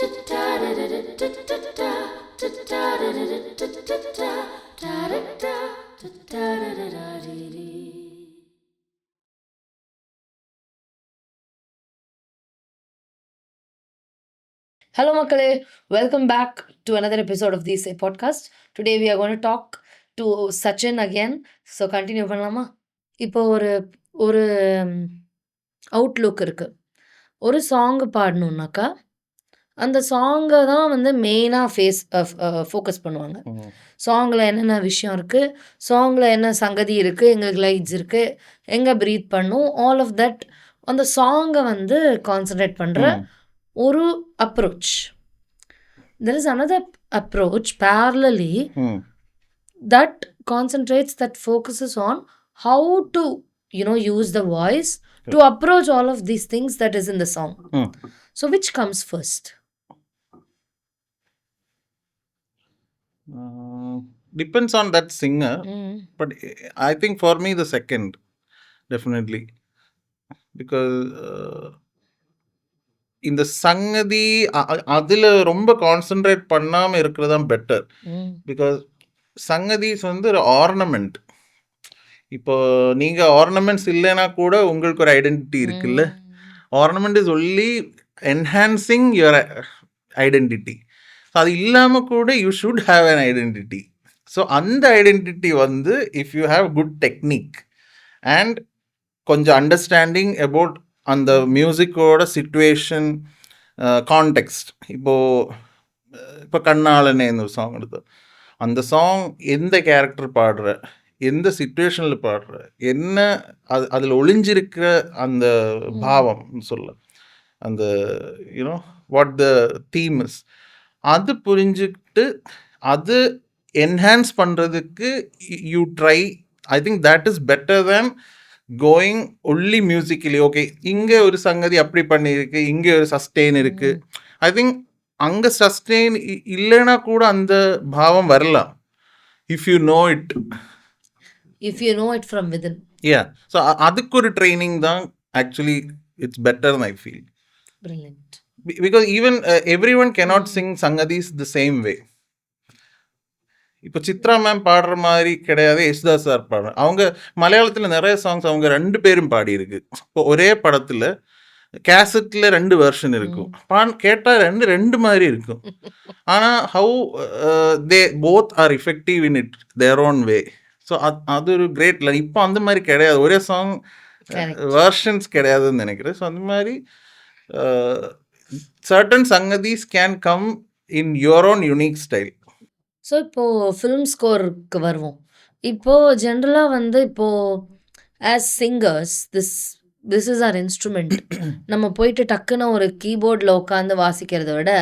Hello, Makale. Welcome back to another episode of the Say podcast. Today we are going to talk to Sachin again. So continue பண்ணலாமா? இப்போ ஒரு ஒரு Outlook இருக்கு. ஒரு song பாடணும்னாக்கா, அந்த சாங்க தான் வந்து மெயினா ஃபோக்கஸ் பண்ணுவாங்க. சாங்ல என்னென்ன விஷயம் இருக்கு, சாங்ல என்ன சங்கதி இருக்கு, எங்க கிளைட்ஸ் இருக்கு, எங்க பிரீத் பண்ணும், ஆல் ஆஃப் தட் அந்த சாங்க வந்து கான்சன்ட்ரேட் பண்ற ஒரு approach. There is another approach parallelly that concentrates, that focuses on how to use the voice to approach all of these things that is in the song. So which comes first? Depends on that singer, but I think for me the second, definitely, because இந்த சங்கதி அதில் ரொம்ப concentrate பண்ணாமல் இருக்கிறது தான் better. Because சங்கதிஸ் வந்து ஒரு ornament. இப்போ நீங்கள் ஆர்னமெண்ட்ஸ் இல்லைன்னா கூட உங்களுக்கு ஒரு ஐடென்டிட்டி இருக்குல்ல. Ornament is only enhancing your identity. அது இல்லாமல் கூட you should have an identity. So அந்த ஐடென்டிட்டி வந்து if you have good technique and கொஞ்சம் அண்டர்ஸ்டாண்டிங் அபவுட் அந்த மியூசிக்கோட சிச்சுவேஷன், கான்டெக்ஸ்ட். இப்போ கண்ணாளனேன்னு ஒரு சாங் எடுத்து, அந்த சாங் எந்த கேரக்டர் பாடுற, எந்த சிச்சுவேஷனில் பாடுற, என்ன அதில் ஒளிஞ்சிருக்கிற அந்த பாவம் சொல்ல, அந்த வாட் த தீம் இஸ், அது புரிஞ்சுக்கிட்டு அது என்ஹான்ஸ் பண்ணுறதுக்கு you try. I think that is better than going only musically. Okay, இங்கே ஒரு சங்கதி அப்படி பண்ணியிருக்கு, இங்கே ஒரு சஸ்டெயின் இருக்குது. ஐ திங்க் அங்கே சஸ்டெயின் இல்லைன்னா கூட அந்த பாவம் வரலாம். If you know it from within. Yeah, so அதுக்கு ஒரு ட்ரைனிங் தான் actually it's better I feel. Brilliant. Because even everyone cannot sing sangadis the same way. இப்போ சித்ரா மேம் பாடுற மாதிரி கிடையாது, யேசுதாஸ் சார் பாடுற. அவங்க மலையாளத்தில் நிறைய சாங்ஸ் அவங்க 2 பேரும் பாடியிருக்கு. இப்போ ஒரே படத்தில் கேசட்டில் 2 வெர்ஷன் இருக்கும். கேட்டால் ரெண்டு மாதிரி இருக்கும். ஆனால் how they both are effective in it their own way. So அது ஒரு கிரேட் லைன். இப்போ அந்த மாதிரி கிடையாது, ஒரே சாங் வெர்ஷன்ஸ் கிடையாதுன்னு நினைக்கிறேன். ஸோ அந்த மாதிரி certain sangadis can come in your own unique style. So இப்போது ஃபிலிம் ஸ்கோருக்கு வருவோம். இப்போது ஜென்ரலாக வந்து இப்போது as singers this is or instrument. நம்ம போயிட்டு டக்குன்னு ஒரு கீபோர்டில் உட்காந்து வாசிக்கிறத விட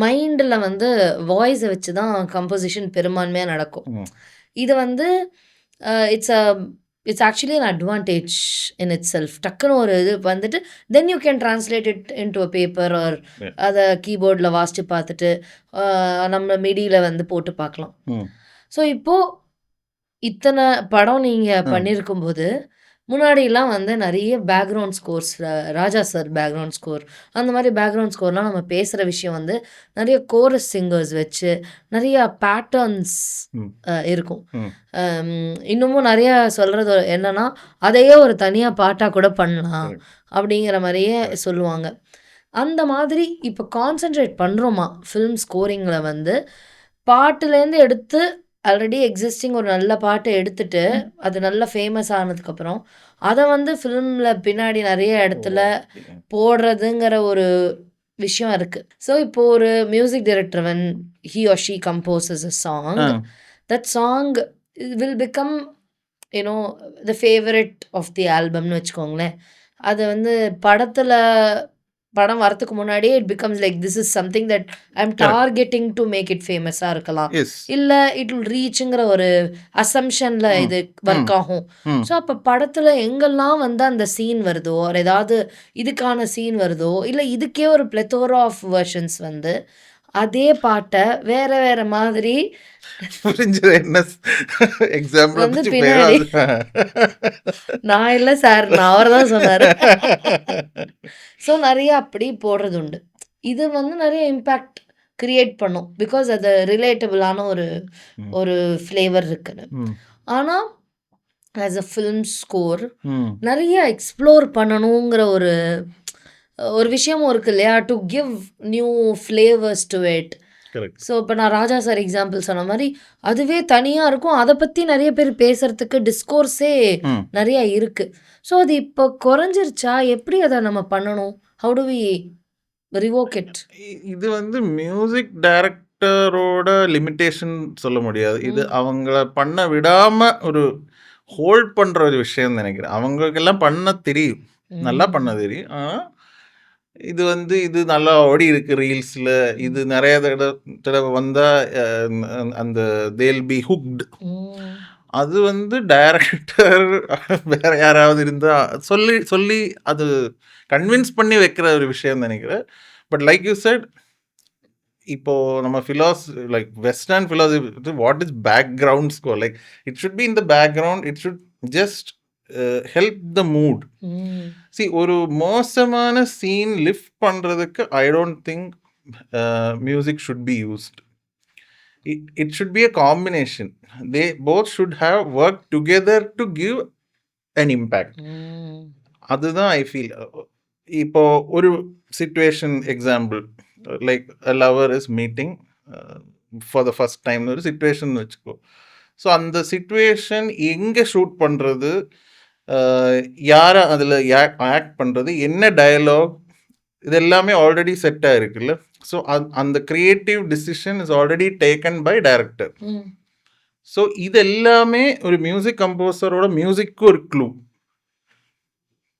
மைண்டில் வந்து வாய்ஸை வச்சு தான் கம்போசிஷன் பெரும்பான்மையாக நடக்கும். இது வந்து it's actually an advantage in it self. டக்குன்னு ஒரு இது வந்துட்டு then you can translate it into a paper R அதை கீபோர்டில் வாசித்து பார்த்துட்டு நம்ம மிடியில் வந்து போட்டு பார்க்கலாம். ஸோ இப்போது இத்தனை படம் நீங்கள் பண்ணியிருக்கும்போது முன்னாடிலாம் வந்து நிறைய பேக்ரவுண்ட் ஸ்கோர்ஸ், ராஜா சார் பேக்ரவுண்ட் ஸ்கோர், அந்த மாதிரி பேக்ரவுண்ட் ஸ்கோர்லாம் நம்ம பேசுகிற விஷயம் வந்து நிறைய கோரஸ் சிங்கர்ஸ் வச்சு நிறைய பேட்டர்ன்ஸ் இருக்கும். இன்னமும் நிறைய சொல்கிறது என்னென்னா அதையே ஒரு தனியாக பாட்டாக கூட பண்ணலாம் அப்படிங்கிற மாதிரியே சொல்லுவாங்க. அந்த மாதிரி இப்போ கான்சென்ட்ரேட் பண்ணுறோமா ஃபிலிம் ஸ்கோரிங்கில் வந்து பாட்டுலேருந்து எடுத்து ஆல்ரெடி எக்ஸிஸ்டிங் ஒரு நல்ல பாட்டை எடுத்துட்டு அது நல்லா ஃபேமஸ் ஆனதுக்கப்புறம் அதை வந்து ஃபிலிமில் பின்னாடி நிறைய இடத்துல போடுறதுங்கிற ஒரு விஷயம் இருக்குது. ஸோ இப்போ ஒரு music director when he or she composes a song, that song will become the favorite of the albumனு வச்சுக்கோங்களேன். அது வந்து படம் வரத்துக்கு முன்னாடியே it becomes like this is something that I am targeting to make it ஃபேமஸாக இருக்கலாம், இல்லை இட் வில் ரீச்சுங்கிற ஒரு அசம்ஷனில் இது ஒர்க் ஆகும். ஸோ அப்போ படத்தில் எங்கெல்லாம் வந்து அந்த சீன் வருதோ, ஒரு ஏதாவது இதுக்கான சீன் வருதோ, இல்லை இதுக்கே ஒரு பிளத்தோரா ஆஃப் வெர்ஷன்ஸ் வந்து அதே பாட்டை வேற வேற மாதிரி வந்து பின்னாடி நான் இல்லை சார், நான் அவர் தான் சொன்னார். ஸோ நிறைய அப்படி போடுறது உண்டு. இது வந்து நிறைய இம்பேக்ட் கிரியேட் பண்ணும். பிகாஸ் அது ரிலேட்டபிளான ஒரு ம். ஒரு ஃப்ளேவர் இருக்குன்னு. ம். ஆனால் ஆஸ் அ ஃபிலிம் ஸ்கோர் ம். நிறைய எக்ஸ்ப்ளோர் பண்ணணுங்கிற ஒரு ஒரு விஷயமும் இருக்கு இல்லையா? To give new flavours to it. Correct. So இப்போ நான் ராஜா சார் எக்ஸாம்பிள் சொன்ன மாதிரி அதுவே தனியாக இருக்கும். அதை பற்றி நிறைய பேர் பேசுறதுக்கு டிஸ்கோர்ஸே ம். நிறைய இருக்கு. ஸோ அது இப்போ குறைஞ்சிருச்சா? எப்படி அதை நம்ம பண்ணணும்? How do we revoke it? இது வந்து மியூசிக் டைரக்டரோட லிமிட்டேஷன் சொல்ல முடியாது. இது அவங்கள பண்ண விடாம ஒரு ஹோல்ட் பண்ற ஒரு விஷயம் நினைக்கிறேன். அவங்களுக்கெல்லாம் பண்ண தெரியும், நல்லா பண்ண தெரியும். ஆனால் இது வந்து இது நல்லா ஓடி இருக்கு ரீல்ஸில், இது நிறைய தடவை வந்தால் அந்த தேல் பி ஹுக்டு. அது வந்து டைரக்டர் வேற யாராவது இருந்தால் சொல்லி சொல்லி அது கன்வின்ஸ் பண்ணி வைக்கிற ஒரு விஷயம் நினைக்கிறேன். பட் லைக் யூ செட், இப்போ நம்ம like western philosophy, what is background score? Like it should be in the background, it should just help the mood. C, ஒரு மோசமான சீன் லிஃப்ட் பண்ணுறதுக்கு ஐ don't think music should be used. It should be a combination. They both should have worked together to give an impact. அதுதான் ஐ feel. இப்போ ஒரு situation example, like a lover is meeting for the first time ஒரு situation வச்சுக்கோ. So அந்த situation எங்கே shoot பண்ணுறது, யாரை அதில் ஆக்ட் பண்ணுறது, என்ன டயலாக், இது எல்லாமே ஆல்ரெடி செட் ஆகிருக்குல்ல. ஸோ அந்த creative decision is already taken by director. So இது எல்லாமே ஒரு மியூசிக் கம்போசரோட மியூசிக்கு ஒரு க்ளூ.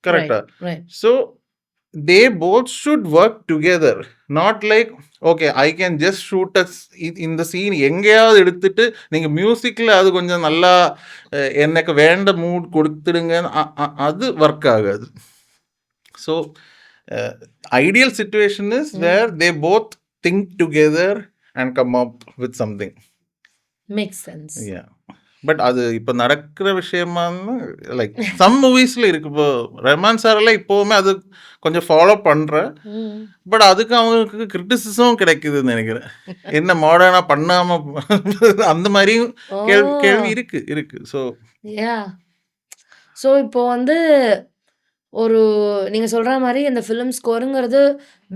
கரெக்டா? So they both should work together, not like okay I can just shoot இந்த சீன் எங்கேயாவது எடுத்துட்டு நீங்கள் மியூசிக்கில் அது கொஞ்சம் நல்லா எனக்கு வேண்ட மூட் கொடுத்துடுங்க, அது ஒர்க் ஆகாது. So ideal situation is where they both think together and come up with something. Makes sense. Yeah. But அது இப்போ நடக்கிற விஷயமா லைக் சம் மூவிஸில் இருக்கு. இப்போ ரஹ்மான் சாரெல்லாம் இப்போவுமே அது கொஞ்சம் ஃபாலோ பண்ணுறேன். பட் அதுக்கு அவங்களுக்கு கிரிட்டிசிசமும் கிடைக்குதுன்னு நினைக்கிறேன். என்ன மாடர்னாக பண்ணாமல் அந்த மாதிரியும் கேள்வி இருக்கு. ஸோ இப்போ வந்து ஒரு நீங்கள் சொல்கிற மாதிரி இந்த ஃபிலிம் ஸ்கோருங்கிறது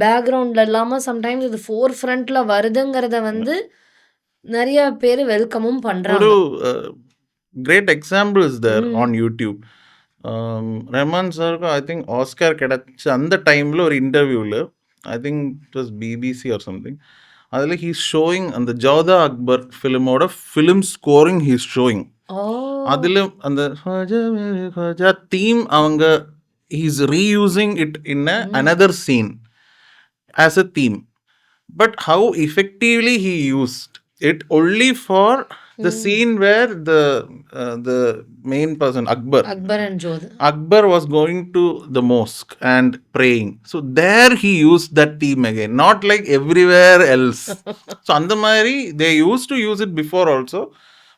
பேக்ரவுண்டில் இல்லாமல் சம்டைம்ஸ் இது ஃபோர் ஃப்ரண்ட்டில் வருதுங்கிறத வந்து நிறைய பேர் வெல்கமும் பண்ணுறாங்க. ஒரு great example is there on YouTube. Rahman சாருக்கு ஐ திங்க் ஆஸ்கார் கிடைச்ச அந்த டைமில் ஒரு இன்டர்வியூவில், I think it was BBC or something, அதில் ஹீஸ் ஷோயிங் அந்த ஜாதா அக்பர் ஃபிலிமோட ஃபிலிம் ஸ்கோரிங் ஹீஸ் ஷோயிங். அதில் அந்த தீம் அவங்க he's reusing it in another scene as a theme, but how effectively he used it only for the scene where the main person Akbar and Jodha Akbar was going to the mosque and praying. So there he used that theme again, not like everywhere else. So andha mari they used to use it before also,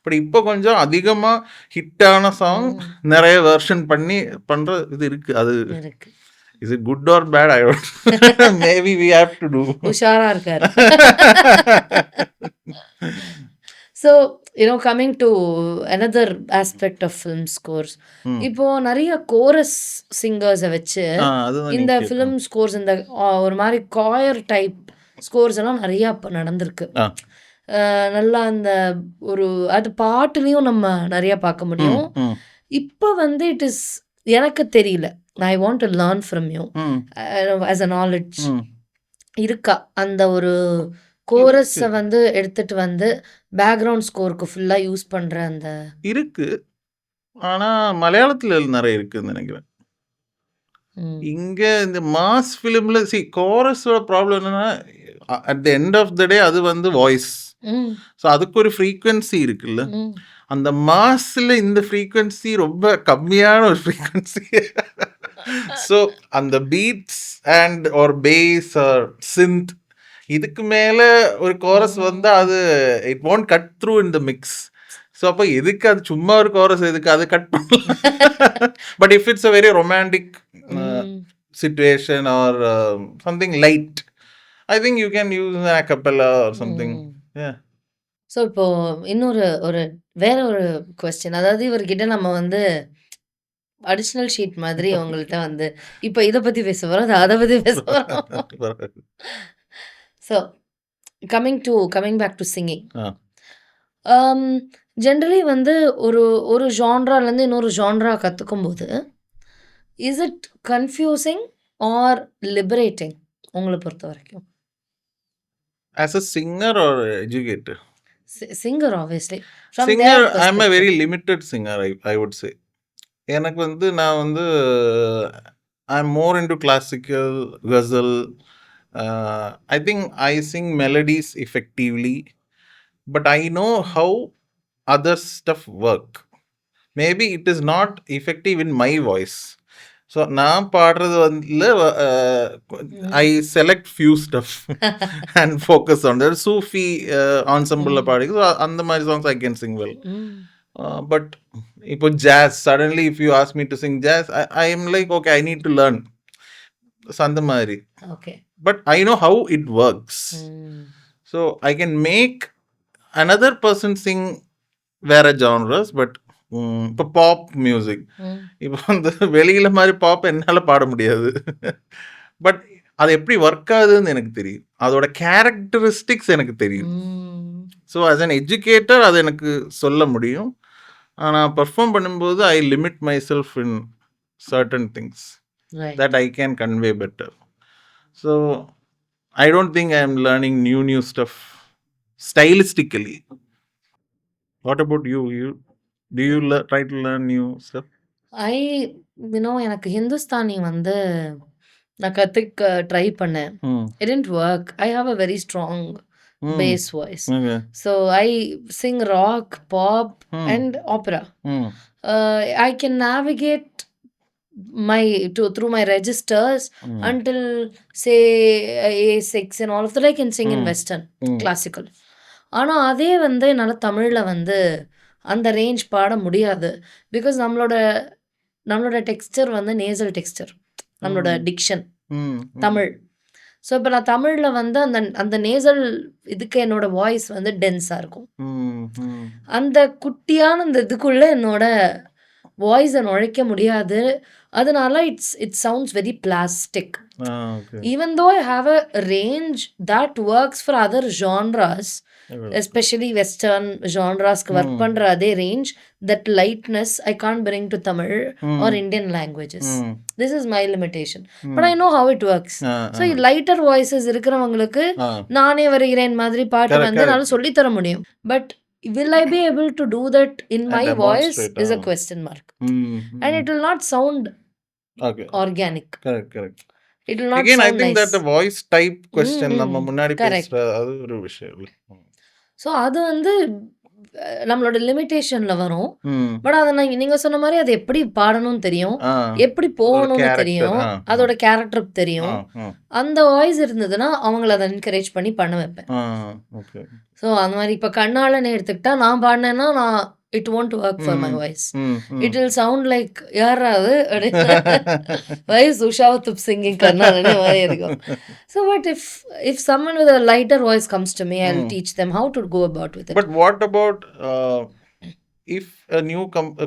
but இப்போ கொஞ்சம் அதிகமாக ஹிட்டான song நிறைய version பண்ணுற இது இருக்குது. அது is it good or bad? I don't, maybe we have to do. உஷாரா இருக்காரு. So coming to another aspect of film scores, இப்போ நிறைய கோரஸ் சிங்கர்ஸை வச்சு இந்த ஃபிலிம் ஸ்கோர்ஸ், இந்த ஒரு மாதிரி காயர் டைப் ஸ்கோர்ஸ் எல்லாம் நிறையா இப்போ நடந்திருக்கு. நல்லா அந்த ஒரு அது பாட்டுலேயும் நம்ம நிறையா பார்க்க முடியும். இப்போ வந்து இட் இஸ், எனக்கு தெரியல, ஐ want to learn from you as a knowledge இருக்கா அந்த ஒரு கோரஸை வந்து எடுத்துட்டு வந்து பேக்ரவுண்ட் ஸ்கோருக்கு ஃபுல்லாக யூஸ் பண்ணுற அந்த இருக்கு. ஆனால் மலையாளத்தில் நிறைய இருக்குன்னு நினைக்கிறேன். இங்கே இந்த மாஸ் ஃபிலிமில் கோரஸோட ப்ராப்ளம் என்னன்னா, at the end of the day அது வந்து வாய்ஸ். ஸோ அதுக்கு ஒரு ஃப்ரீக்வன்சி இருக்குல்ல. அந்த மாஸில் இந்த ஃப்ரீக்வன்சி ரொம்ப கம்மியான ஒரு ஃப்ரீக்வன்சி. ஸோ அந்த பீட்ஸ் அண்ட் ஒரு பேஸ் ஆர் சிந்த், இதுக்கு மேலே ஒரு கோரஸ் வந்து அது it want cut through in the mix. So அப்போ எதுக்கு அது சும்மா ஒரு கோரஸ், எதுக்கு அது கட் பண்ணலாம்? But if it's a very romantic situation or something light, I think you can use a cappella or something. Yeah. So இப்போ வேற ஒரு கொஸ்டின். அதாவது இவர்கிட்ட நம்ம வந்து அடிஷனல் ஷீட் மாதிரி உங்கள்ட்ட வந்து இப்போ இதை பற்றி பேச போகிறோம், அதை பற்றி பேச போகிறோம். So coming back to singing. Generally வந்து ஒரு ஜான்ராலேருந்து இன்னொரு ஜான்ரா கற்றுக்கும்போது is it confusing or liberating உங்களை பொறுத்த வரைக்கும்? As a singer or educator? Singer, obviously. Singer, I'm a very limited singer, I would say. எனக்கு வந்து நான் வந்து I'm more into classical, ghazal. I think I sing melodies effectively, but I know how other stuff work. Maybe it is not effective in my voice. So நான் பாடுறது வந்து I select few stuff and focus on that. Sufi ஆன்சம்பிளில் பாடிக்கு அந்த மாதிரி songs I can sing well. But இப்போ jazz suddenly if you ask me to sing jazz I am like okay I need to learn. So அந்த மாதிரி. But I know how it works. So I can make another person sing வேற genres. But இப்போ pop music இப்போ வந்து வெளியில மாதிரி pop என்னால் பாட முடியாது. பட் அது எப்படி ஒர்க் ஆகுதுன்னு எனக்கு தெரியும், அதோட கேரக்டரிஸ்டிக்ஸ் எனக்கு தெரியும். ஸோ ஆஸ் அன் எஜுகேட்டர் அது எனக்கு சொல்ல முடியும். ஆனால் பர்ஃபார்ம் பண்ணும்போது I limit myself in certain things that I can convey better. So I don't think I am learning new stuff stylistically. What about you? Do you try to learn new stuff? எனக்கு ஹிந்துஸ்தானி வந்து நான் கற்றுக்க try பண்ணேன். It didn't work. I have a very strong bass voice. Okay. So I sing rock, pop and opera. I can navigate through my registers until say A6 and all of that. I can sing in western classical. ஆனால் அதே வந்து என்னால் தமிழில் வந்து அந்த range பாட முடியாது. Because நம்மளோட டெக்ஸ்டர் வந்து நேசல் டெக்ஸ்டர், நம்மளோட டிக்ஷன் தமிழ். ஸோ இப்போ நான் தமிழில் வந்து அந்த நேசல் இதுக்கு என்னோட வாய்ஸ் வந்து டென்ஸாக இருக்கும். அந்த குட்டியான அந்த இதுக்குள்ளே என்னோட வாய்ஸை நுழைக்க முடியாது. அதனால it sounds very plastic. Even though I have a range that works for other genres, especially western genres ku work pandra adhe range, that lightness I can't bring to Tamil or Indian languages. This is my limitation, but I know how it works. So lighter voices irukravungalukku naane varigiren madri paatu vandu nalla solli thara mudiyum, but will I be able to do that in my voice is a question mark. And it will not sound organic. Correct. It will not again sound I think nice. that the voice type question நம்ம முன்னாடி பேசுற அது ஒரு விஷயம். So அது வந்து நம்மளோட லிமிட்டேஷனில் வரும். பட் அதை நீங்கள் சொன்ன மாதிரி அது எப்படி பாடணும்னு தெரியும், எப்படி போகணும்னு தெரியும், அதோட கேரக்டர் தெரியும். அந்த வாய்ஸ் இருந்ததுன்னா அவங்கள அதை என்கரேஜ் பண்ணி பண்ண வைப்பேன். ஸோ அந்த மாதிரி இப்போ கண்ணாளன்னு எடுத்துக்கிட்டா நான் பாடினேன்னா it won't work for my voice. It will sound like யாராவது why is Ushavatup singing கண்ணாளனே மாதிரி இருக்கும். So but if someone with a lighter voice comes to me, I'll teach them how to go about with it. But what about if a new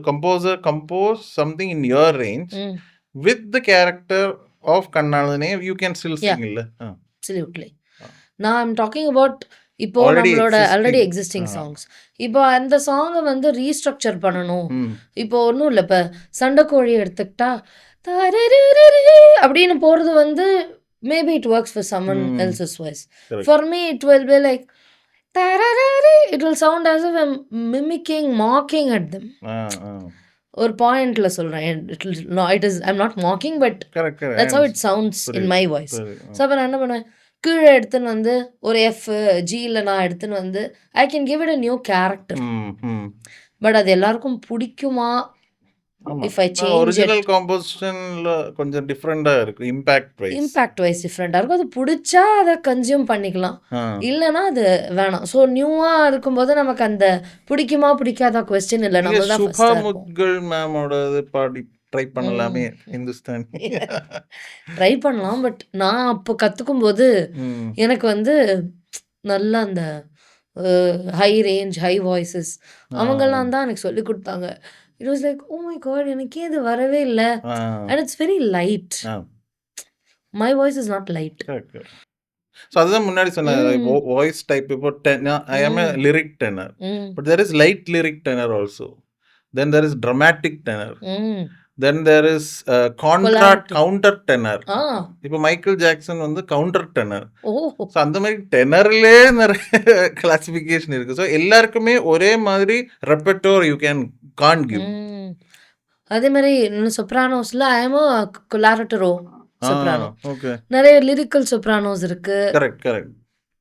composer compose something in your range with the character of கண்ணாளனே, you can still sing illa? Absolutely. Now I'm talking about இப்போ நம்மளோட already existing songs. இப்போ அந்த சாங்கை வந்து restructure பண்ணணும். இப்போ ஒன்றும் இல்லை, இப்போ சண்டைக்கோழி எடுத்துக்கிட்டா அப்படின்னு போகிறது வந்து maybe it works for summon else's voice. For me it will be like it will sound as if I'm mimicking, mocking at them. ஒரு பாயிண்ட்ல சொல்கிறேன், it is I'm not mocking, but that's how it sounds in my voice. So அப்போ நான் என்ன பண்ணுவேன், கீழே எடுத்துன்னு வந்து ஒரு எஃப் ஜியில் நான் எடுத்துன்னு வந்து I can give it a new character. But அது எல்லாருக்கும் பிடிக்குமா? இஃப் ஐ சேஞ்ச் ஒரிஜினல் காம்போசிஷன்ல கொஞ்சம் டிஃபரெண்டா இருக்கு, இம்பாக்ட் வைஸ் டிஃபரெண்டா இருக்கும். அது பிடிச்சா அதை கன்சியூம் பண்ணிக்கலாம், இல்லைன்னா அது வேணாம். ஸோ நியூவா இருக்கும்போது நமக்கு அந்த பிடிக்குமா பிடிக்காத கொஸ்டின் இல்லை. நம்ம தான் சுபா முத்கல் மேமோட ட்ரை பண்ணலாமே ஹிந்துஸ்தானி. ட்ரை பண்ணலாம். பட் நான் அப்போ கத்துக்கும்போது, ம். எனக்கு வந்து நல்லா அந்த ஹை ரேஞ்ச், ஹை வாய்ஸஸ் ஆ. அவங்கலாம் தான் எனக்கு சொல்லிக் குடுத்தாங்க. It was like, oh my God! எனக்கு ஏன் இது வரவே இல்ல? ஆ. And it's very light. ஆ. My voice is not light. Correct, correct. So அதுதான் முன்னாடி சொன்னேன். ம். வாய்ஸ் டைப் இப்போ ஐ am a hmm. Lyric tenor. Hmm. But there is light lyric tenor also. Then there is dramatic tenor. Hmm. Then there is Polarity. Counter tenor. ஆ. இப்போ Michael Jackson வந்து counter tenor. Oh! So அந்த மாதிரி டெனர்லேயே நிறைய classification இருக்கு. So எல்லாருக்குமே ஒரே மாதிரி ரெப்பர்டோர் யூ கான் கிவ். ம். அதே மாரி சொப்ரானோஸ்ல ஐ அம் அ கொலாரட்டரோ சொப்ரானோ. ஓகே. நெறைய லிரிக்கல் சொப்ரானோஸ் இருக்கு. Correct, correct.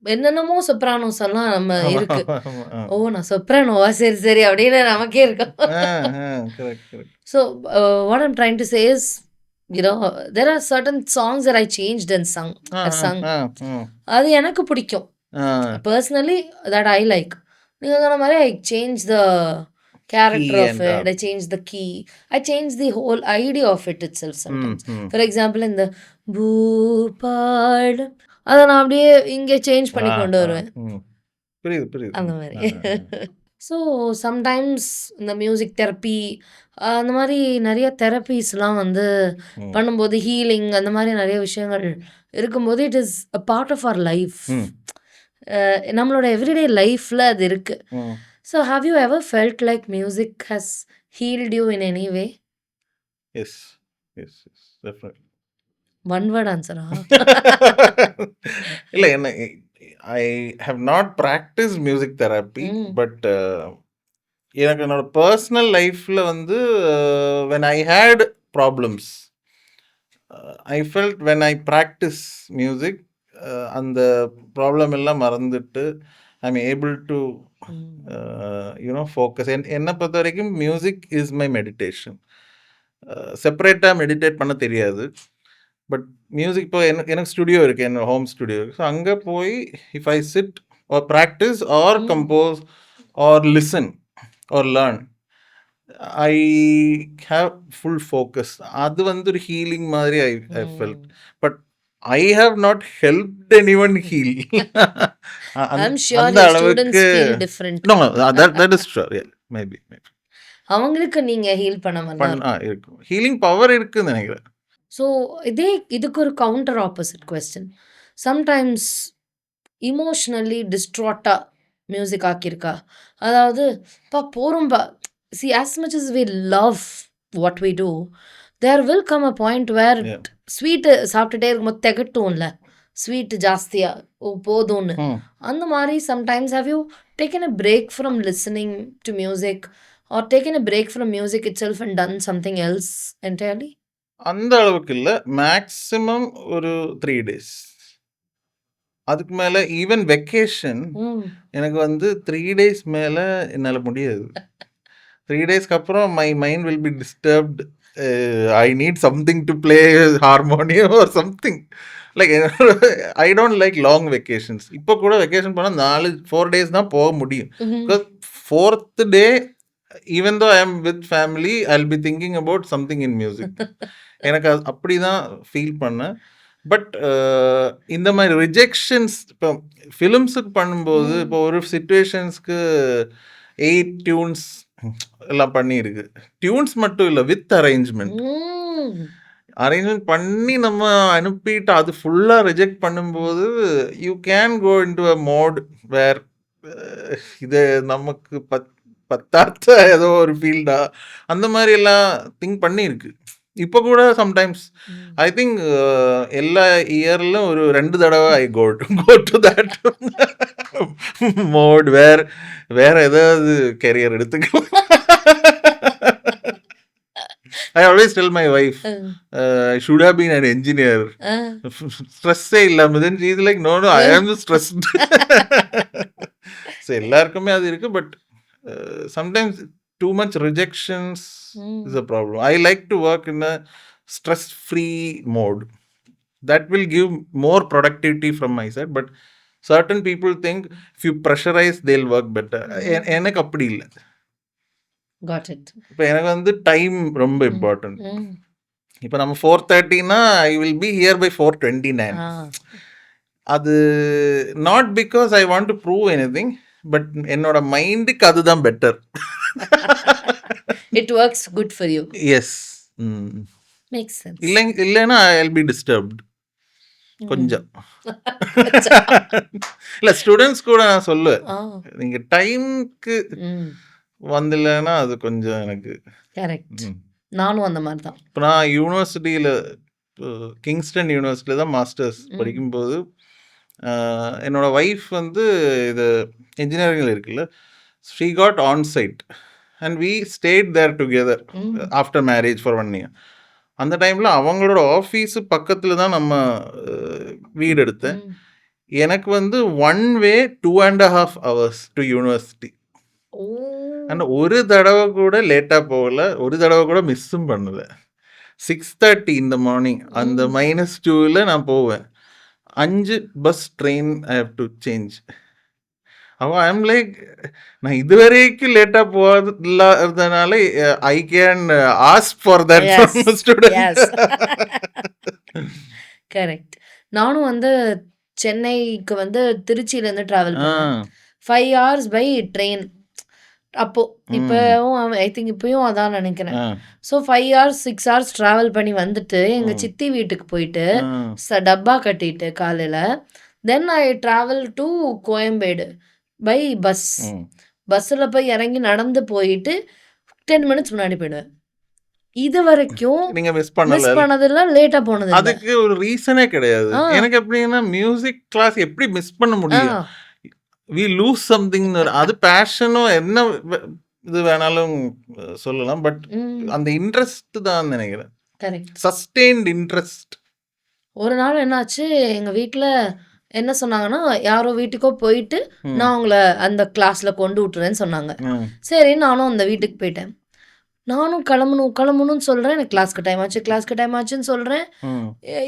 என்னென்னமோ சொப்ரானோஸ் எல்லாம் நம்ம இருக்கு. ஆ. ஓ! நான் சொப்ரானோவா? சரி, சரி அப்படின்னு நமக்கே இருக்கும். Correct, correct. So, what I'm trying to say is, you know, there are certain songs that I changed and sung. I've sung. அது எனக்கு பிடிக்கும். Personally, that I like. நீங்க சொன்ன மாதிரி I change the character Key of and it. I change the key. I change the whole idea of it itself sometimes. For example, in the பூபாடும் அதை நான் அப்படியே இங்கே சேஞ்ச் பண்ணி கொண்டு வருவேன். புரியுது, புரியுது. அந்த மாதிரி. ஸோ சம்டைம்ஸ் இந்த மியூசிக் தெரப்பி அந்த மாதிரி நிறைய தெரப்பீஸ்லாம் வந்து பண்ணும்போது ஹீலிங் அந்த மாதிரி நிறைய விஷயங்கள் இருக்கும்போது it is a part of our life. நம்மளோட எவ்ரிடே லைஃப்பில் அது இருக்குது. So have you ever felt like music has healed you in any way? Yes, yes, yes, definitely. One word ஆன்சரா? இல்லை, என்ன I have not practice music therapy. But எனக்கு என்னோட personal லைஃப்பில் வந்து when I had problems I felt when I practice music அந்த problem எல்லாம் மறந்துட்டு I am able to you know focus. என்னை பொறுத்த வரைக்கும் மியூசிக் இஸ் மை மெடிடேஷன். செப்பரேட்டாக மெடிடேட் பண்ண தெரியாது. பட் மியூசிக் இப்போ எனக்கு ஸ்டுடியோ இருக்குது, என்னோட ஹோம் ஸ்டுடியோ இருக்குது. ஸோ அங்கே போய் if I sit or practise or compose or listen or learn I have full focus. அது வந்து ஒரு ஹீலிங் மாதிரி I felt. But I have not helped anyone heal. அந்த அளவுக்கு that is sure. Yeah, maybe. அவங்களுக்கு நீங்க ஹீல் பண்ண இருக்கும், ஹீலிங் பவர் இருக்குன்னு நினைக்கிறேன். ஸோ இதுக்கு ஒரு counter opposite question. Sometimes emotionally டிஸ்ட்ராக்டாக மியூசிக் ஆக்கியிருக்கா? அதாவது போகிறோம்பா see as much as we love what we do, there will come a point where sweet சாப்பிட்டுட்டே இருக்கும்போது திகட்டும்ல, ஸ்வீட் ஜாஸ்தியாக போதும்னு. அந்த மாதிரி sometimes how you taken a break from listening to music are taken a break from music it self and done something else entirely? அந்த அளவுக்கு இல்லை, maximum ஒரு 3 days. அதுக்கு மேலே ஈவன் வெக்கேஷன் எனக்கு வந்து 3 days மேலே என்னால் முடியாது. 3 daysக்கு அப்புறம் my mind will be disturbed. I need something to play harmonium or something like. I don't like long vacations. இப்போ கூட வெக்கேஷன் போனால் 4 days தான் போக முடியும். Because 4th day even though I am with family I will be thinking about something in music. எனக்கு அப்படி தான் feel பண்ணேன். பட் இந்த மாதிரி ரிஜெக்ஷன்ஸ் இப்போ ஃபிலிம்ஸுக்கு பண்ணும்போது இப்போ ஒரு சிச்சுவேஷன்ஸ்க்கு 8 tunes எல்லாம் பண்ணியிருக்கு. டியூன்ஸ் மட்டும் இல்லை, வித் அரேஞ்ச்மெண்ட் பண்ணி நம்ம அனுப்பிட்டு அது ஃபுல்லாக ரிஜெக்ட் பண்ணும்போது you can go into a mode where இது நமக்கு பத்தாத்த ஏதோ ஒரு ஃபீல்டா அந்த மாதிரி எல்லாம் திங்க் பண்ணியிருக்கு. இப்போ கூட சம்டைம்ஸ் ஐ திங்க் எல்லா இயர்ல ஒரு 2 தடவை ஐ கோ டு தட் மோட் வேற ஏதாவது கெரியர் எடுத்துக்கலாம். I always tell my wife, I should have been an engineer. ஸ்ட்ரெஸ்ஸே இல்லாம. then she is like, no, I am stressed. So எல்லாருக்குமே அது இருக்கு. But sometimes too much rejections is a problem. I like to work in a stress-free mode. That will give more productivity from my side. But certain people think if you pressurize, they'll work better. எனக்கு அப்படி இல்லை. Got it. இப்போ எனக்கு வந்து time ரொம்ப important. Hmm. இப்போ நம்ம 4:30னா I will be here by 4:29. ஆ. அது not because I want to prove anything, but என்னோட மைண்டுக்கு அதுதான் better. It works good for you. Yes. Makes sense. இல்லைன்னா ஐ வில் பி டிஸ்டர்ப்ட் கொஞ்சம். இல்லை, ஸ்டூடெண்ட்ஸ் கூட நான் சொல்லுவேன், ஆ. நீங்கள் டைம்க்கு ம். வந்துலன்னா அது கொஞ்சம் எனக்கு. கரெக்ட். நானும் அந்த மாதிரி தான். இப்போ நான் யூனிவர்சிட்டியில் கிங்ஸ்டன் யூனிவர்சிட்டியில் தான் மாஸ்டர்ஸ் படிக்கும்போது என்னோட ஒய்ஃப் வந்து இது இன்ஜினியரிங்கில் இருக்குல்ல, she got on site and we stayed there together after marriage for 1 year. அந்த டைமில் அவங்களோட ஆஃபீஸு பக்கத்தில் தான் நம்ம வீடு எடுத்தேன். எனக்கு வந்து 1 way 2.5 hours to university. Oh. And ஒரு தடவை கூட லேட்டாக போகல, ஒரு தடவை கூட மிஸ்ஸும் பண்ணல. 6:30 in the morning அந்த -2ல் நான் போவேன். 5 bus train I have to change. அப்போ ஐ எம் லைக், நான் இதுவரைக்கும் லேட்டாக போகாதனால I can ask for that from student. Correct. நானும் வந்து சென்னைக்கு வந்து திருச்சியிலேருந்து ட்ராவல் பண்ணேன். 5 hours பை ட்ரெயின். அப்போ இப்போவும் ஐ திங்க் இப்போயும் அதான் நினைக்கிறேன். ஸோ 5 hours 6 hours ட்ராவல் பண்ணி வந்துட்டு எங்கள் சித்தி வீட்டுக்கு போயிட்டு டப்பா கட்டிட்டு காலையில் then I travel to Koyambedu by bus. பஸ்ஸில் போய் இறங்கி நடந்து போயிட்டு 10 minutes முன்னாடி போயிடுவேன். இது வரைக்கும் நீங்க மிஸ் பண்ணதில்ல, லேட்டாக போனது. அதுக்கு ஒரு ரீசனே கிடையாது. எனக்கு எப்படின்னா மியூசிக் கிளாஸ் எப்படி மிஸ் பண்ண முடியும்? we lose something. அது பேஷனும் என்ன இது வேணாலும் சொல்லலாம், பட் அந்த இன்ட்ரெஸ்ட் தான் நினைக்கிறேன். கரெக்ட். Sustained interest. ஒரு நாள் என்னாச்சு, எங்கள் வீட்டில் என்ன சொன்னாங்கன்னா, யாரோ வீட்டுக்கோ போயிட்டு நான் உங்களை அந்த கிளாஸில் கொண்டு விட்டுறேன்னு சொன்னாங்க. சரி, நானும் அந்த வீட்டுக்கு போயிட்டேன். நானும் கிளம்பணும்னு சொல்கிறேன். எனக்கு கிளாஸ்க்கு டைம் ஆச்சுன்னு சொல்கிறேன்.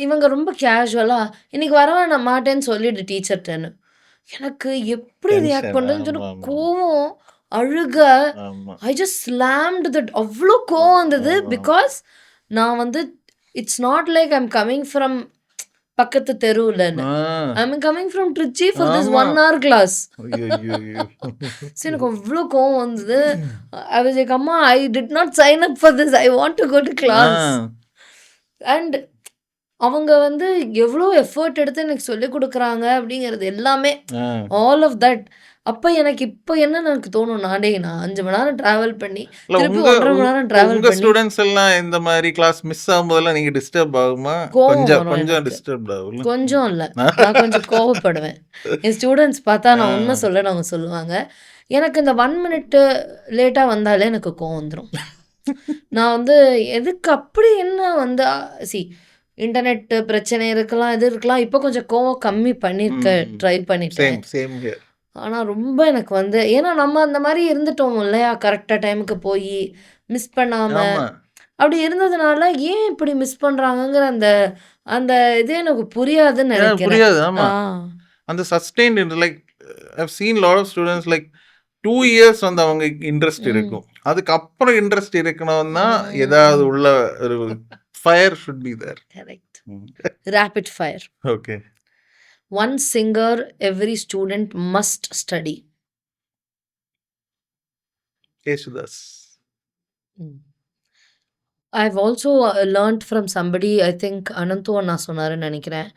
இவங்க ரொம்ப கேஷுவலாக இன்னைக்கு வரவே நான் மாட்டேன்னு சொல்லிட்டு டீச்சர்ட்டேன்னு. எனக்கு எப்படி ரியாக்ட் பண்ணுறதுன்னு சொன்ன கோவம், அழுக. I just slammed that. அவ்வளோ கோவம் வந்தது. பிகாஸ் நான் வந்து it's not like I am coming from பக்கத்து தெருவுலன்னு. I am coming from Trichy for this 1 hour class. So எனக்கு அவ்வளோ கோவம் வந்தது. ஐ வாஸ் லைக், அம்மா I did not sign up for this, I want to go to class. And அவங்க வந்து எவ்வளோ எஃபர்ட் எடுத்து எனக்கு சொல்லிக் கொடுக்குறாங்க அப்படிங்கிறது எல்லாமே, ஆல் ஆஃப் தட். அப்போ எனக்கு இப்போ என்ன எனக்கு தோணும், நான் 5 மணி நேரம் ட்ராவல் பண்ணி திருப்பி 1.5 மணி நேரம் ட்ராவல் உங்க பண்ணி ஸ்டூடெண்ட்ஸ் எல்லாம் இந்த மாதிரி கிளாஸ் மிஸ் ஆகும்போதெல்லாம் நீங்க டிஸ்டர்ப் ஆகுமா? கொஞ்சம் டிஸ்டர்ப் ஆகும். கொஞ்சம் இல்லை, நான் கொஞ்சம் கோவப்படுவேன். என் ஸ்டூடெண்ட்ஸ் பார்த்தா நான் உண்மை சொல்ல அவங்க சொல்லுவாங்க, எனக்கு இந்த 1 minute லேட்டாக வந்தாலே எனக்கு கோவம் வந்துடும். நான் வந்து எதுக்கு அப்படி என்ன வந்து இன்டர்நெட் பிரச்சனை இருக்கலாம், இது இருக்கலாம். இப்போ கொஞ்சம் கோவம் கம்மி ட்ரை பண்ணிட்டேன். ஆனால் ரொம்ப எனக்கு வந்து, ஏன்னா நம்ம அந்த மாதிரி இருந்துட்டோம் இல்லையா, கரெக்டாக டைமுக்கு போய் மிஸ் பண்ணாமல் அப்படி இருந்ததுனால ஏன் இப்படி மிஸ் பண்ணுறாங்கங்கிற அந்த இது எனக்கு புரியாதுன்னு நினைக்கிறேன். அந்த sustained like I have seen lot of students like 2 years வந்து அவங்க இன்ட்ரெஸ்ட் இருக்கும், அதுக்கப்புறம் இன்ட்ரெஸ்ட் இருக்கணும்னா ஏதாவது உள்ள ஒரு fire should be there. Correct. Rapid fire. Okay. One singer every student must study. Yesudas. I've also learned from somebody, I think Ananthu Anna சொன்னாரு நினைக்கிறேன்,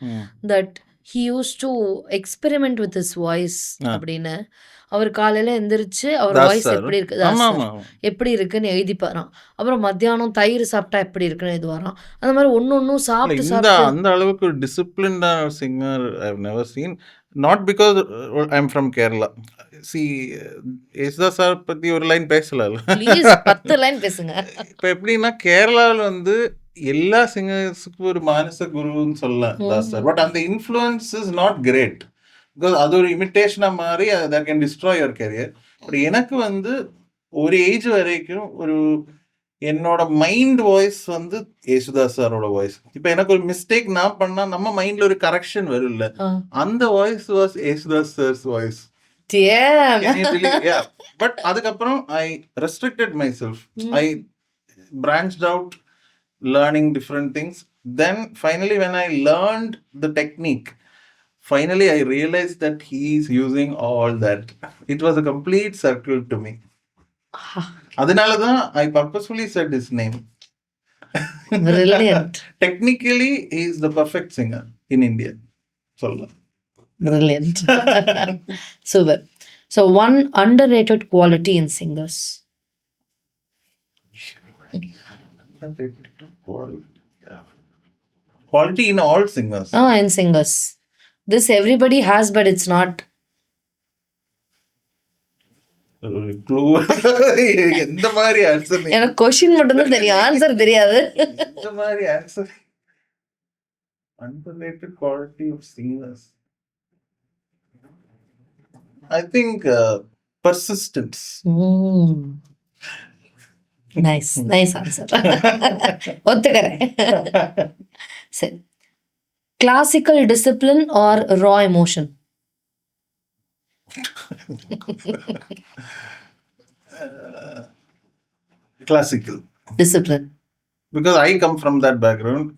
that he used to experiment with his voice. அப்படின்னு அவர் காலையில் எந்திரிச்சு அவர் voice எப்படி இருக்குன்னு எழுதிப்பாராம். அப்புறம் மத்தியானம் தயிர் சாப்பிட்டா எப்படி இருக்குன்னு எழுதுவாராம். அந்த மாதிரி ஒன்றும் சாப்பிட்டு அந்த அளவுக்கு ஒரு டிசிப்ளின்டான singer I have never seen. Not because I am from Kerala. Yesudas sir பற்றி ஒரு லைன் பேசலாம், 10 லைன் பேசுங்க. இப்போ எப்படின்னா கேரளாவில் வந்து எல்லா சிங்கர்ஸுக்கும் ஒரு மானச குருன்னு சொல்லலாம் தாஸ் சார். பட் அந்த influence is not great because அது ஒரு இமிட்டேஷனாக மாதிரி that can destroy your career. பட் எனக்கு வந்து ஒரு ஏஜ் வரைக்கும் ஒரு என்னோட மைண்ட் வாய்ஸ் வந்து யேசுதாஸ் சாரோட வாய்ஸ். இப்போ எனக்கு ஒரு மிஸ்டேக் நான் பண்ணால் நம்ம மைண்டில் ஒரு கரெக்ஷன் வரும்ல, அந்த voice was Yesudas sir's voice. Damn. Can you believe? Yeah. But அதுக்கப்புறம் I restricted myself. I branched out, learning different things. Then finally when I learned the technique, finally I realized that he is using all that. It was a complete circle to me. அதனால தான் I purposefully said his name. Brilliant. Technically he is the perfect singer in India. சொல்லலாம். Brilliant. Super. So one underrated quality in singers. Quality in all singers. In singers. This everybody has, but it's not. Clue. எந்த மாதிரி answer? எனக்கு question மட்டும்தான் தெரியும், answer தெரியாது. எந்த மாதிரி answer? Underrated quality of singers. I think persistence. Nice answer. ஒத்துக்கிறேன். சரி, classical discipline or raw emotion? Classical. Discipline. Because I come from that background.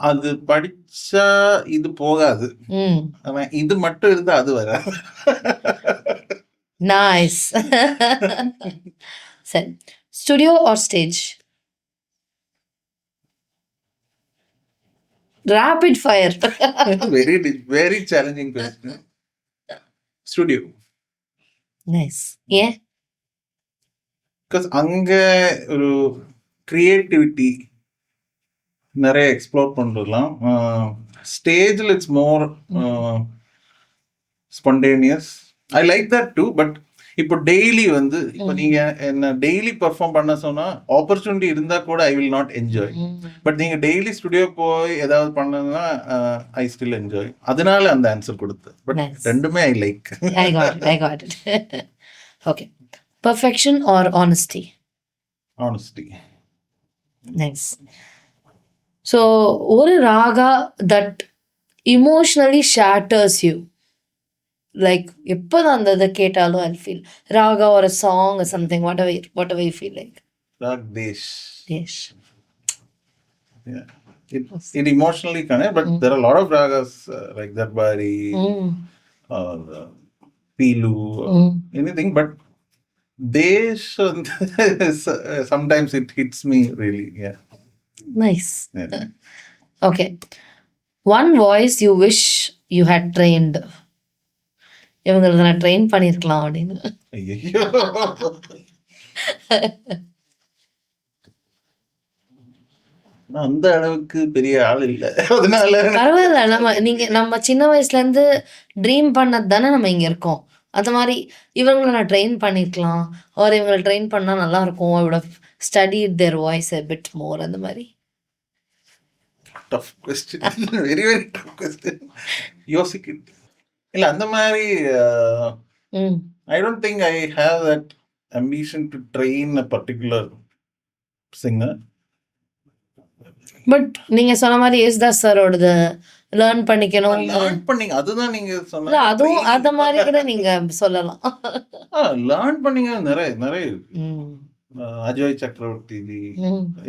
அது படிச்சா இது போகாது, ஆனா இது மட்டும் இருந்தா அது வராது. Nice. சரி, studio or stage? Rapid fire. Very challenging question. Studio. Nice. Yeah. Because அங்க ஒரு creativity நிறைய எக்ஸ்ப்ளோர் பண்ணலாம். ஸ்டேஜில் it's more spontaneous. I like that too. But இப்போ டெய்லி வந்து இப்போ நீங்கள் என்ன டெய்லி பெர்ஃபார்ம் பண்ண சொன்னால் ஆப்பர்ச்சுனிட்டி இருந்தால் கூட I will not enjoy. But நீங்கள் டெய்லி ஸ்டுடியோ போய் ஏதாவது பண்ணணும்னா ஐ ஸ்டில் என்ஜாய். அதனால அந்த ஆன்சர் கொடுத்தேன். பட் ரெண்டுமே I like. I got it. Okay. Perfection or honesty? Honesty. Nice. So, ஒரு Raaga that emotionally shatters you. Like, எப்போதான் அந்த இதை கேட்டாலும் I'll feel Raaga or a song or something, whatever you feel like. Rag Desh. Yes. Yeah. It emotionally connect, but there are a lot of ragas like Darbari or Pilu or anything, but Desh sometimes it hits me really. Yeah. Nice. Yeah. Okay. One voice you wish you had trained. இவங்களை நான் train பண்ணியிருக்கலாம் அப்படின்னு. ஐயோ, அந்த அளவுக்கு பெரிய ஆள் இல்லை, அதனால பரவாயில்ல. நம்ம சின்ன வயசுல இருந்து ட்ரீம் பண்ணது தானே நம்ம இங்க இருக்கோம். அந்த மாதிரி இவங்களை நான் ட்ரெயின் பண்ணிருக்கலாம், ஒரு இவங்களை ட்ரெயின் பண்ணா நல்லா இருக்கும். I would have studied their voice a bit more. அந்த மாதிரி. tough question. Very very tough question. யோசிக்க இல்ல அந்த மாதிரி. I don't think I have that ambition to train a particular singer. But நீங்க சொன்ன மாதிரி யேசுதாஸ் சாரோடது லேர்ன் பண்ணிக்கணும். அதுதான் நீங்க சொன்ன அதுவும் அந்த மாதிரி கூட நீங்க சொல்லலாம். லேர்ன் பண்ணீங்க நிறைய இருக்கு. அஜய் சக்கரவர்த்தி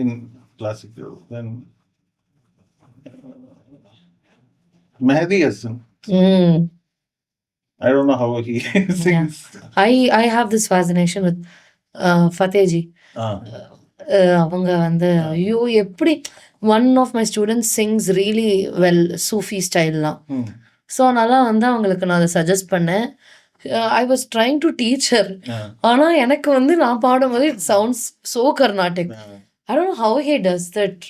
இன் classical, then Mehdi Hasan. I don't know how he sings. I have this fascination with Fatehji. அவங்க வந்து ஐயோ எப்படி one of my students sings really well Sufi ஸ்டைல்லாம். ஸோ அதனால வந்து அவங்களுக்கு நான் அதை சஜஸ்ட் பண்ணேன். I was trying to teacher. ஆனால் எனக்கு வந்து நான் பாடும்போது it sounds so Carnatic. I don't know how he does that,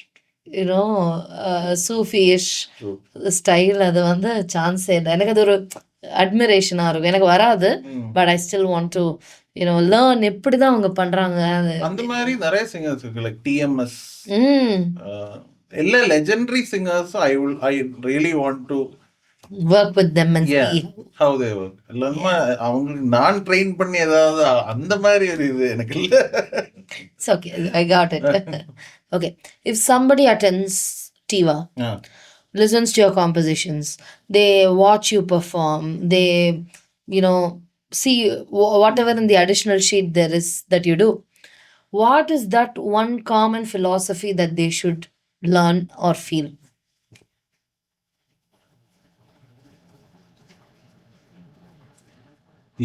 you know சூஃபியிஷ் ஸ்டைல். அது வந்து சான்ஸே இல்லை. எனக்கு அது ஒரு அட்மிரேஷனாக இருக்கும். எனக்கு வராது, but I still want to learn எப்படி தான் அவங்க பண்றாங்க. அந்த மாதிரி நிறைய சிங்கர்ஸ் இருக்கு, லைக் டிஎம்எஸ். எல்லா legendary singers I really want to work with them and see how they work. எல்லாமே அவங்களுக்கு நான் ட்ரெயின் பண்ணி ஏதாவது அந்த மாதிரி ஒரு இது எனக்கு இல்ல. It's okay, I got it. Okay, if somebody attends TIVA, listens to your compositions, they watch you perform, they, see whatever in the additional sheet there is that you do. What is that one common philosophy that they should learn or feel?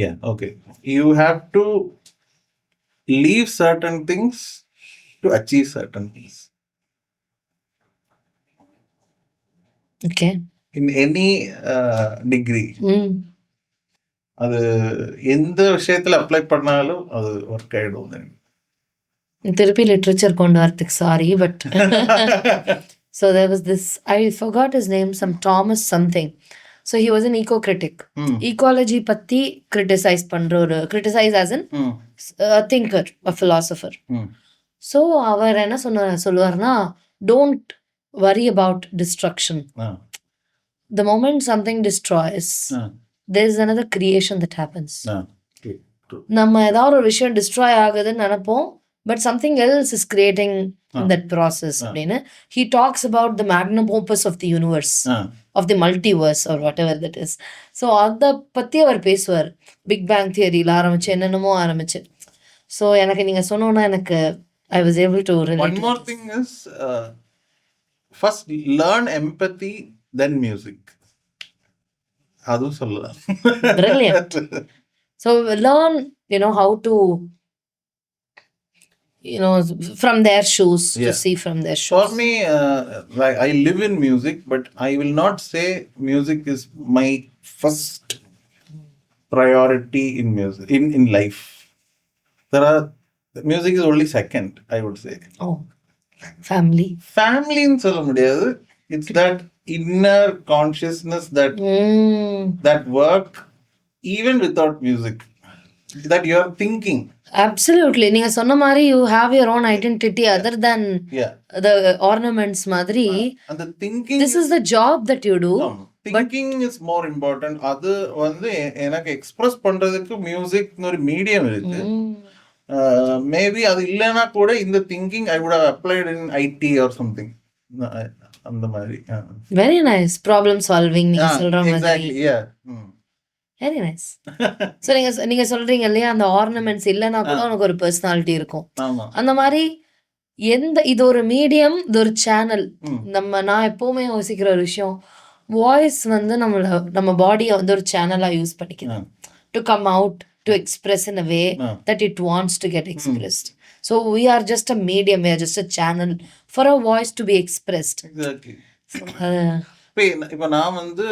Yeah, okay. You have to leave certain things to achieve certain things Okay. in any degree. அது எந்த விஷயத்துல apply பண்ணாலும் அது work ஆயிடும். திருப்பி literature கொண்டு வரதுக்கு sorry, but so there was this, I forgot his name, some Thomas something. So he was an eco-critic. Ecology பத்தி criticize பண்றோரு, criticize as in a thinker, a philosopher. So அவர் என்ன சொல்லுவார்னா, don't worry about destruction. The moment something destroys, there is another creation that happens. நம்ம ஏதாவது ஒரு விஷயம் destroy ஆகுதுன்னு நினைப்போம், but something else is creating that process அப்படின்னு. He talks about the magnum opus of the universe, of the multiverse or whatever that is. So அதை பற்றி அவர் பேசுவார். பிக் பேங் தியரியில் ஆரம்பிச்சு என்னென்னமோ ஆரம்பிச்சு. ஸோ எனக்கு நீங்கள் சொன்னோன்னா எனக்கு I was able to relate. One more thing is first learn empathy then music. அதுவும் சொல்லலாம். Brilliant. So learn, how to, from their shoes, to see from their shoes. For me, like I live in music, but I will not say music is my first priority in music, in life. Music is only second, I would say. Oh, family ன்னு சொல்ல முடியாது. It's that inner consciousness that work even without music, that you are thinking. Absolutely. நீங்க சொன்ன மாதிரி you have your own identity other than the ornaments மாதிரி. And the thinking, this is the job that you do. Thinking is more important. அது வந்து எனக்கு express பண்றதுக்கு music ஒரு medium இருக்கு. மேபி அது இல்லைன்னா கூட இந்த thinking I would have applied in IT or something. அந்த மாதிரி. Very nice. ப்ராப்ளம் சால்விங் நீங்க சொல்ற மாதிரி. Very nice. ஸோ நீங்க சொல்றீங்க இல்லையா, அந்த ஆர்னமெண்ட்ஸ் இல்லைன்னா கூட உனக்கு ஒரு பர்சனாலிட்டி இருக்கும். அந்த மாதிரி இது ஒரு மீடியம், இது ஒரு சேனல். நான் எப்பவுமே யோசிக்கிற ஒரு விஷயம், வாய்ஸ் வந்து நம்ம பாடியை வந்து ஒரு சேனலா யூஸ் பண்ணிக்கணும் to come out, to express in a way that it wants to get expressed. So we are just a medium, we are just a channel for a voice to be expressed. Exactly. இப்போ நான் வந்து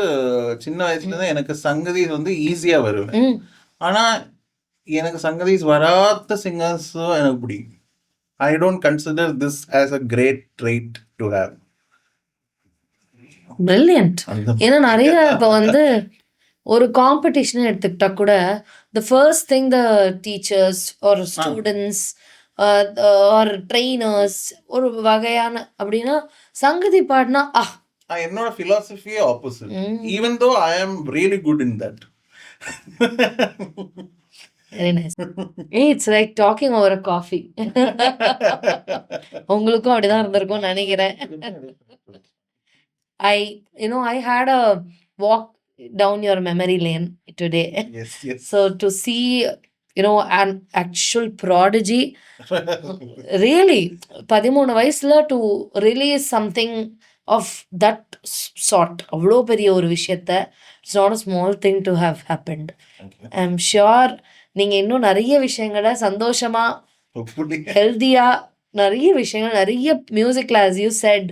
சின்ன வயசுல தான் எனக்கு சங்கதிஸ் வந்து ஈஸியா வருவேன். ஆனா எனக்கு சங்கதிஸ் வராத சிங்கர்ஸும் எனக்கு பிடிக்கும். I don't consider this as a great trait to have. Brilliant. ஏன்னா நிறைய இப்போ வந்து ஒரு காம்படிஷன் எடுத்துக்கிட்டா கூட the first thing the teachers or students or trainers ஒரு வகையான அப்படின்னா சங்கதி பாடினா என்னோட philosophy opposite. Even though I am really good in that. Very nice. It's like talking over a coffee. உங்களுக்கும் அப்படிதான் இருந்திருக்கும் நினைக்கிறேன். I had a walk down your memory lane today. Yes. So to see, an actual prodigy, really, 13 வயசுல to release something of that sort, அவ்வளோ பெரிய ஒரு விஷயத்த, it's not a small thing to have happened. I'm sure நீங்க இன்னும் நிறைய விஷயங்களை சந்தோஷமா, ஹெல்தியா, நிறைய விஷயங்கள், நிறைய மியூசிக்ல as you said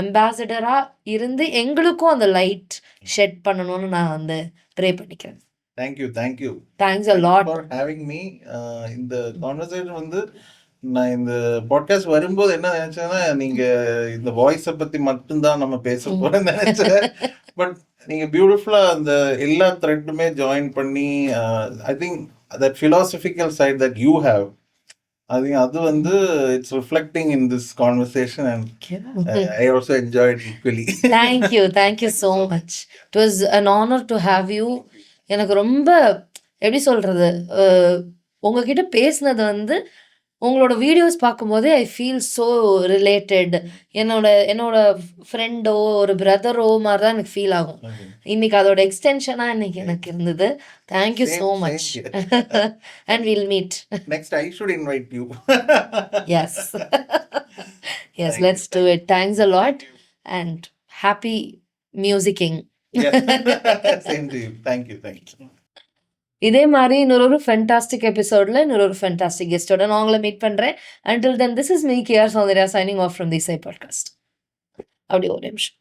அம்பாசிடரா இருந்து எங்களுக்கும் அந்த லைட் ஷெட் பண்ணணும்னு நான் வந்து ப்ரே பண்ணிக்கிறேன். Thank you. Thanks a lot for having me. இந்த கான்வர்சேஷன் வந்து நான் இந்த பாட்காஸ்ட் வரும்போது என்ன நினைச்சேன்னா, நீங்க இந்த வாய்ஸை பத்தி மட்டும்தான் நம்ம பேச போறேன்னு நினைச்சேன். பட் நீங்க பியூட்டிஃபுல்லா அந்த எல்லா த்ரெட்டுமே ஜாயின் பண்ணி, I think that philosophical side that you have, I think அது வந்து it's reflecting in this conversation, and I also enjoyed equally. Thank you so much. It was an honor to have you. எனக்கு ரொம்ப எப்படி சொல்றது, உங்ககிட்ட பேசினது வந்து உங்களோட வீடியோஸ் பார்க்கும்போதே ஐ ஃபீல் ஸோ ரிலேட்டட். என்னோட ஃப்ரெண்டோ, ஒரு பிரதரோ மாரி தான் எனக்கு ஃபீல் ஆகும். இன்னைக்கு அதோட எக்ஸ்டென்ஷனா இன்னைக்கு எனக்கு இருந்தது. Thank you so much. And will meet. Next, I should invite you. Yes. Yes, let's do it. Thanks a lot and happy musicking. Same to you. Thank you. இதே மாதிரி இன்னொரு ஃபென்டாஸ்டிக் எபிசோட்ல இன்னொரு ஃபென்டாஸ்டிக் கெஸ்டோட நான் உங்களை மீட் பண்றேன். Until then, this is me, KR Soundarya, signing off from the Sai Podcast. அப்படி ஒரு நிமிஷம்.